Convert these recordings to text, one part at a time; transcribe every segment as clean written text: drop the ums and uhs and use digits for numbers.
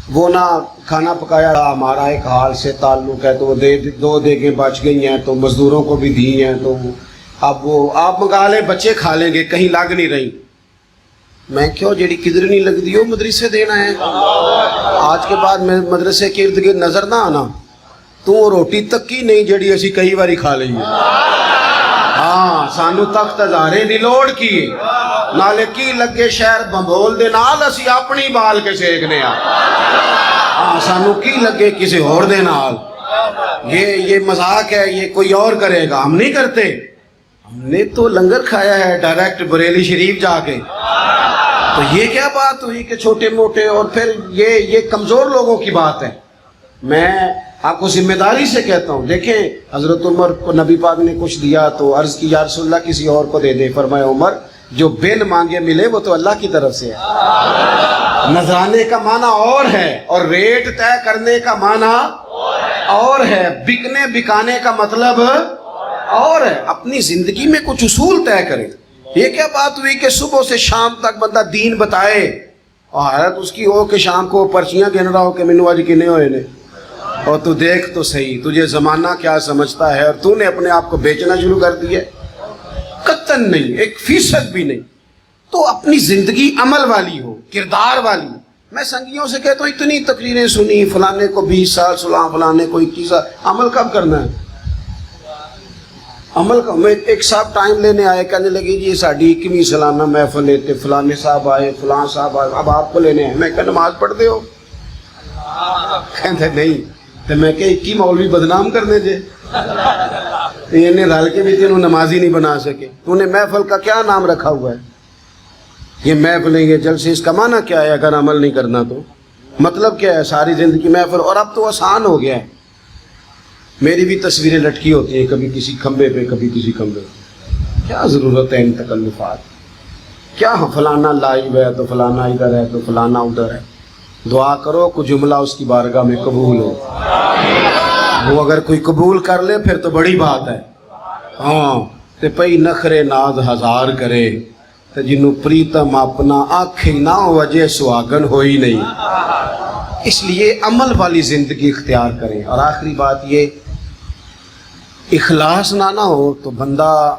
وہ نہ کھانا پکایا، ہمارا ایک حال سے تعلق ہے تو وہ دو دیگیں بچ گئی ہیں تو مزدوروں کو بھی دی ہیں، تو اب وہ آپ منگا لیں، بچے کھا لیں گے، کہیں لگ نہیں رہی۔ میں کیوں جیڑی کدھر نہیں لگ دی ہو مدرسے دینا ہے، آج کے بعد میں مدرسے کے ارد گرد نظر نہ آنا، تو روٹی تک کی نہیں جیڑی اسی کئی باری کھا لئیے۔ ہاں سانو تخت ہزارے دی لوڑ کی نالے کی لگے شہر بمبول دے نال اسی اپنی بال کے سیکنے ہاں سانو کی لگے کسی اور دے نال، یہ مذاق ہے، یہ کوئی اور کرے گا، ہم نہیں کرتے۔ ہم نے تو لنگر کھایا ہے ڈائریکٹ بریلی شریف جا کے، تو یہ کیا بات ہوئی کہ چھوٹے موٹے، اور پھر یہ کمزور لوگوں کی بات ہے۔ میں آپ کو ذمہ داری سے کہتا ہوں، دیکھیں حضرت عمر کو نبی پاک نے کچھ دیا تو عرض کی یا رسول اللہ کسی اور کو دے دے، فرمایا عمر جو بن مانگے ملے وہ تو اللہ کی طرف سے ہے۔ نذرانے کا معنی اور ہے، اور ریٹ طے کرنے کا معنی اور ہے، بکنے بکانے کا مطلب اور ہے۔ اپنی زندگی میں کچھ اصول طے کریں۔ یہ کیا بات ہوئی کہ صبح سے شام تک بندہ دین بتائے، اور حیرت اس کی ہو کہ شام کو پرچیاں گن رہا ہو کہ مینو آج کنے ہوئے نے، اور تو دیکھ تو صحیح تجھے زمانہ کیا سمجھتا ہے، اور تو نے اپنے آپ کو بیچنا شروع کر دیا، قطن نہیں، 1% بھی نہیں۔ تو اپنی زندگی عمل والی ہو، کردار والی۔ میں سنگیوں سے کہتا ہوں اتنی تقریریں سنی، فلانے کو 20 سال سنا، فلانے کو 21 سال، عمل کب کرنا ہے؟ عمل کا میں ایک صاحب ٹائم لینے آئے، کہنے لگے جی ساڑھی 21ویں سالانہ محفل لیتے، فلانے صاحب آئے، فلاں صاحب آئے، اب آپ کو لینے ہیں۔ میں کہا نماز پڑھتے ہو؟ کہتے نہیں، تو میں کہ 21 مولوی بدنام کرنے دے، انہیں رل کے بھی تینوں نمازی نہیں بنا سکے۔ تو نے محفل کا کیا نام رکھا ہوا ہے؟ یہ محفلیں، یہ جلسے، اس کا معنی کیا ہے اگر عمل نہیں کرنا تو؟ مطلب کیا ہے؟ ساری زندگی محفل، اور اب تو آسان ہو گیا ہے۔ میری بھی تصویریں لٹکی ہوتی ہیں، کبھی کسی کھمبے پہ کبھی کسی کھمبے پہ۔ کیا ضرورت ہے ان تکلفات؟ کیا فلانا لائیو ہے تو فلانا ادھر ہے تو فلانا ادھر ہے۔ دعا کرو کوئی جملہ اس کی بارگاہ میں قبول ہو، وہ اگر کوئی قبول کر لے پھر تو بڑی بات ہے۔ ہاں تے پئی نخرے ناز ہزار کرے تے جنوں پریتم اپنا آنکھیں نہ وجہ سہاگن ہوئی نہیں۔ اس لیے عمل والی زندگی اختیار کریں۔ اور آخری بات یہ، اخلاص نہ ہو تو بندہ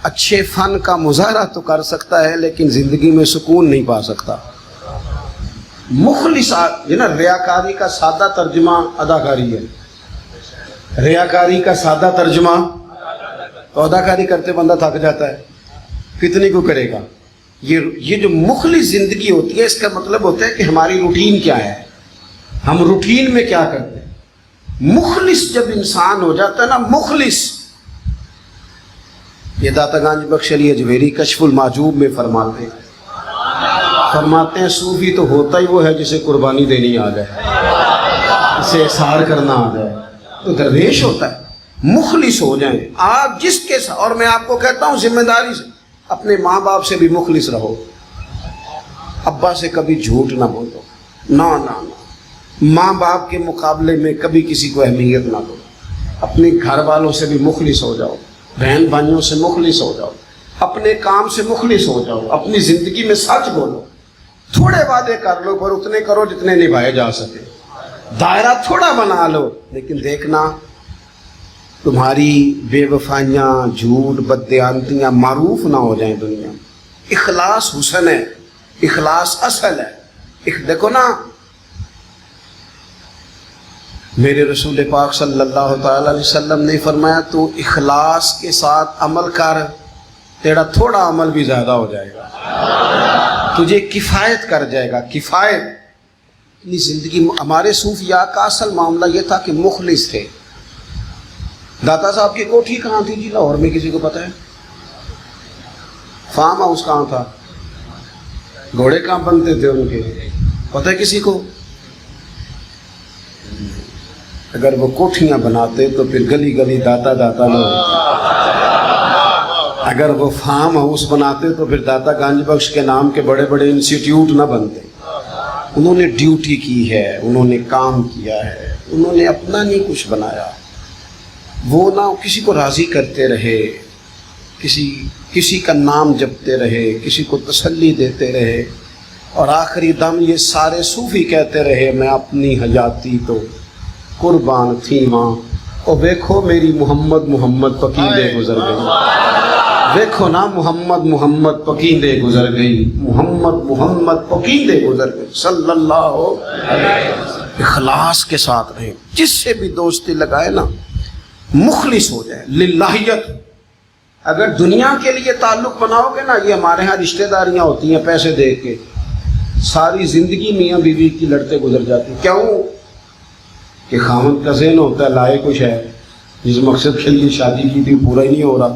اچھے فن کا مظاہرہ تو کر سکتا ہے لیکن زندگی میں سکون نہیں پا سکتا۔ مخلص نا، ریاکاری کا سادہ ترجمہ اداکاری ہے۔ ریاکاری کا سادہ ترجمہ، تو اداکاری کرتے بندہ تھک جاتا ہے، کتنی کو کرے گا۔ یہ جو مخلص زندگی ہوتی ہے، اس کا مطلب ہوتا ہے کہ ہماری روٹین کیا ہے، ہم روٹین میں کیا کرتے ہیں۔ مخلص جب انسان ہو جاتا ہے نا، مخلص، یہ داتا گنج بخش علی اجمیری کشف المعجوب میں فرماتے ہیں صوفی تو ہوتا ہی وہ ہے جسے قربانی دینی آ جائے، اسے احسار کرنا آ جائے، تو درویش ہوتا ہے۔ مخلص ہو جائیں آپ جس کے ساتھ، اور میں آپ کو کہتا ہوں ذمہ داری سے، اپنے ماں باپ سے بھی مخلص رہو، ابا سے کبھی جھوٹ نہ بولو، نہ ماں باپ کے مقابلے میں کبھی کسی کو اہمیت نہ دو، اپنے گھر والوں سے بھی مخلص ہو جاؤ، بہن بھائیوں سے مخلص ہو جاؤ، اپنے کام سے مخلص ہو جاؤ، اپنی زندگی میں سچ بولو، تھوڑے وعدے کر لو پر اتنے کرو جتنے نبھائے جا سکے، دائرہ تھوڑا بنا لو، لیکن دیکھنا تمہاری بے وفائیاں، جھوٹ، بددیانتیاں معروف نہ ہو جائیں دنیا میں۔ اخلاص حسن ہے، اخلاص اصل ہے۔ دیکھو نا، میرے رسول پاک صلی اللہ تعالی علیہ وسلم نے فرمایا تو اخلاص کے ساتھ عمل کر، تیرا تھوڑا عمل بھی زیادہ ہو جائے گا، تجھے کفایت کر جائے گا، کفایت۔ اپنی زندگی، ہمارے صوفیاء کا اصل معاملہ یہ تھا کہ مخلص تھے۔ داتا صاحب کی کوٹھی کہاں تھی جی؟ لاہور میں، کسی کو پتہ ہے؟ فارم ہاؤس کہاں تھا؟ گھوڑے کہاں بنتے تھے ان کے؟ پتہ ہے کسی کو؟ اگر وہ کوٹھیاں بناتے تو پھر گلی گلی داتا داتا نہ ہوتے، اگر وہ فارم ہاؤس بناتے تو پھر داتا گنج بخش کے نام کے بڑے بڑے انسٹیٹیوٹ نہ بنتے۔ انہوں نے ڈیوٹی کی ہے، انہوں نے کام کیا ہے، انہوں نے اپنا نہیں کچھ بنایا۔ وہ نہ کسی کو راضی کرتے رہے، کسی کا نام جپتے رہے، کسی کو تسلی دیتے رہے، اور آخری دم یہ سارے صوفی کہتے رہے میں اپنی حیاتی تو قربان تھی ماں، او دیکھو میری محمد محمد پکیندے گزر گئی، دیکھو نا محمد محمد پکیندے گزر گئی، محمد محمد پکیندے گزر گئی صلی اللہ علیہ وسلم۔ اخلاص کے ساتھ رہیں، جس سے بھی دوستی لگائے نا مخلص ہو جائے للہیت۔ اگر دنیا کے لیے تعلق بناؤ گے نا، یہ ہمارے ہاں رشتہ داریاں ہوتی ہیں پیسے دے کے، ساری زندگی میاں بیوی کی لڑتے گزر جاتی، کیوں کہ خاوند کا ذہن ہوتا ہے لائے کچھ ہے، جس مقصد کے لیے شادی کی تھی پورا ہی نہیں ہو رہا۔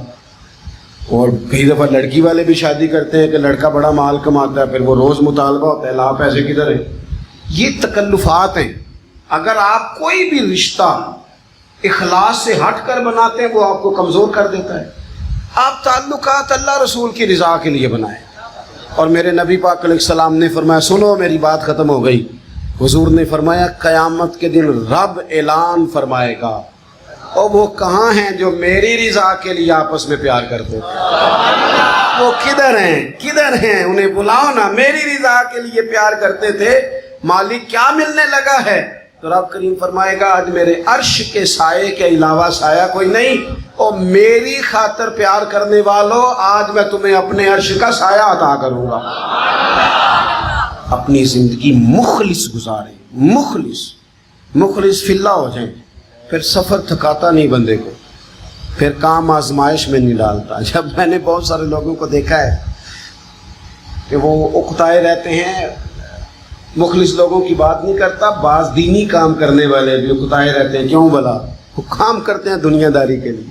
اور کئی دفعہ لڑکی والے بھی شادی کرتے ہیں کہ لڑکا بڑا مال کماتا ہے، پھر وہ روز مطالبہ ہوتا ہے لا پیسے کدھر ہیں۔ یہ تکلفات ہیں۔ اگر آپ کوئی بھی رشتہ اخلاص سے ہٹ کر بناتے ہیں وہ آپ کو کمزور کر دیتا ہے۔ آپ تعلقات اللہ رسول کی رضا کے لیے بنائیں۔ اور میرے نبی پاک علیہ السلام نے فرمایا، سنو میری بات ختم ہو گئی، حضور نے فرمایا قیامت کے دن رب اعلان فرمائے گا، اور وہ کہاں ہیں جو میری رضا کے لیے آپس میں پیار کرتے تھے؟ وہ کدھر ہیں؟ کدھر ہیں؟ انہیں بلاؤ نا، میری رضا کے لیے پیار کرتے تھے، مالک کیا ملنے لگا ہے؟ تو رب کریم فرمائے گا آج میرے عرش کے سائے کے علاوہ سایہ کوئی نہیں، اور میری خاطر پیار کرنے والوں آج میں تمہیں اپنے عرش کا سایہ عطا کروں گا۔ اپنی زندگی مخلص گزاریں، مخلص فی اللہ ہو جائیں، پھر سفر تھکاتا نہیں بندے کو، پھر کام آزمائش میں نہیں ڈالتا۔ جب میں نے بہت سارے لوگوں کو دیکھا ہے کہ وہ اکتائے رہتے ہیں، مخلص لوگوں کی بات نہیں کرتا، بعض دینی کام کرنے والے بھی اکتائے رہتے ہیں، کیوں بلا؟ وہ کام کرتے ہیں دنیا داری کے لیے،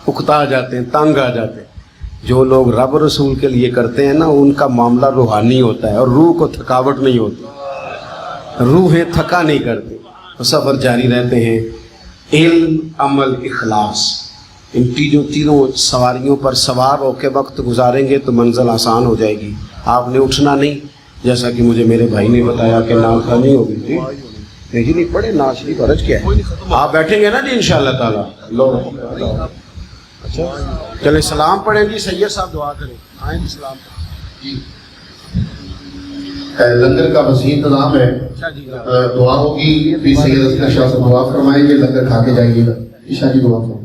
اکتا جاتے ہیں، تنگ آ جاتے ہیں۔ جو لوگ رب رسول کے لیے کرتے ہیں نا، ان کا معاملہ روحانی ہوتا ہے، اور روح کو تھکاوٹ نہیں ہوتی، روحیں تھکا نہیں کرتی، سفر جاری رہتے ہیں۔ علم، عمل، اخلاص، ان تینوں سواریوں پر سوار ہو کے وقت گزاریں گے تو منزل آسان ہو جائے گی۔ آپ نے اٹھنا نہیں، جیسا کہ مجھے میرے بھائی نے بتایا کہ نام خانی ہو گئی تھی، نہیں نہیں پڑھے نا شریف عرض کیا ہے، آپ بیٹھیں گے نا جی انشاءاللہ تعالیٰ۔ لو اچھا چلے سلام پڑھیں گی، سید صاحب دعا کریں، آئیں جی سلام پڑھیں۔ لنگر کا وسیع انتظام ہے، دعا ہوگی، پھر سید اسکر شاہ سے دعا فرمائیں گے، لنگر کھا کے جائیے گا۔ عشاء کی دعا فرمائیں۔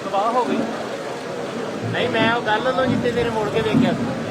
تباہ ہو گئی نہیں، میں وہ گل لو جتنے دیر مڑ کے دیکھا